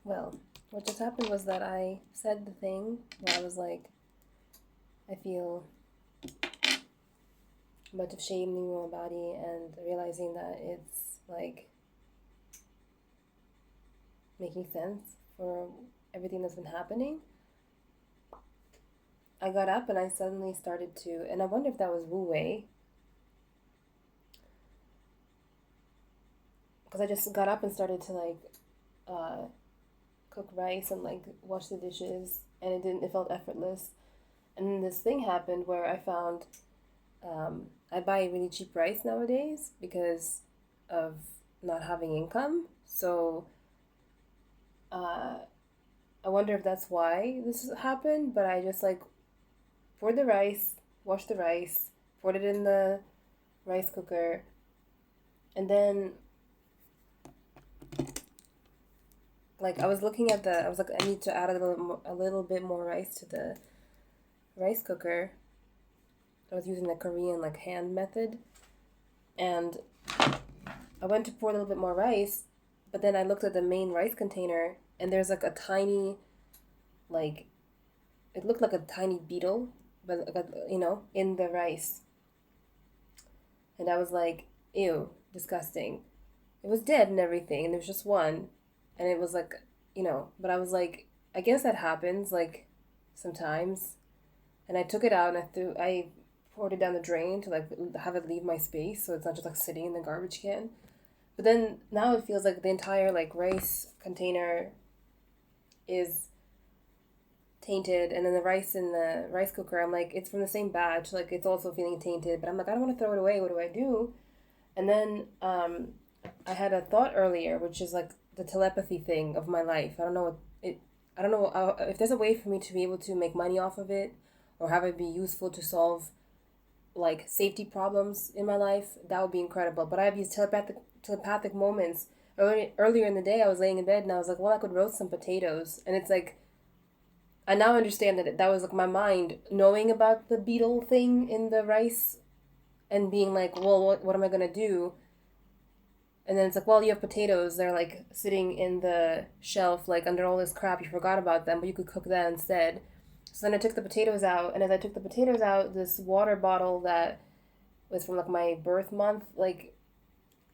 Well, what just happened was that I said the thing where I was like, I feel a bunch of shame in my body and realizing that it's like making sense for everything that's been happening. I got up and I suddenly started to, and I wonder if that was Wu Wei, because I just got up and started to uh, cook rice and like wash the dishes, and it felt effortless. And then this thing happened where I found I buy really cheap rice nowadays because of not having income. So uh, I wonder if that's why this happened. But I just like poured the rice, washed the rice, poured it in the rice cooker, and then like I was looking at I was like, I need to add a little bit more rice to the rice cooker. I was using the Korean like hand method, and I went to pour a little bit more rice, but then I looked at the main rice container, and there's like a tiny, like, it looked like a tiny beetle, but like in the rice, and I was like, ew, disgusting. It was dead and everything, and there was just one, and it was like, but I was like, I guess that happens like sometimes, and I took it out and I poured it down the drain to like have it leave my space, so it's not just like sitting in the garbage can. But then now it feels like the entire like rice container is tainted, and then the rice in the rice cooker, I'm like, it's from the same batch, like it's also feeling tainted. But I'm like, I don't want to throw it away. What do I do? And then I had a thought earlier, which is like the telepathy thing of my life. I don't know what it. I don't know if there's a way for me to be able to make money off of it, or have it be useful to solve like safety problems in my life. That would be incredible. But I have these telepathic moments. Earlier in the day, I was laying in bed and I was like, well, I could roast some potatoes, and it's like I now understand that that was like my mind knowing about the beetle thing in the rice and being like, well, what am I gonna do? And then it's like, well, you have potatoes. They're like sitting in the shelf, like under all this crap. You forgot about them, but you could cook that instead. So then I took the potatoes out, and as I took the potatoes out, this water bottle that was from like my birth month, like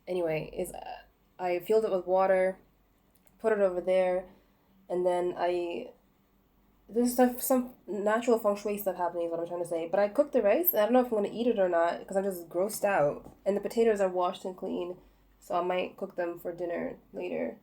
anyway, is I filled it with water, put it over there, and then there's some natural feng shui stuff happening is what I'm trying to say. But I cooked the rice. And I don't know if I'm gonna eat it or not because I'm just grossed out. And the potatoes are washed and clean, so I might cook them for dinner later.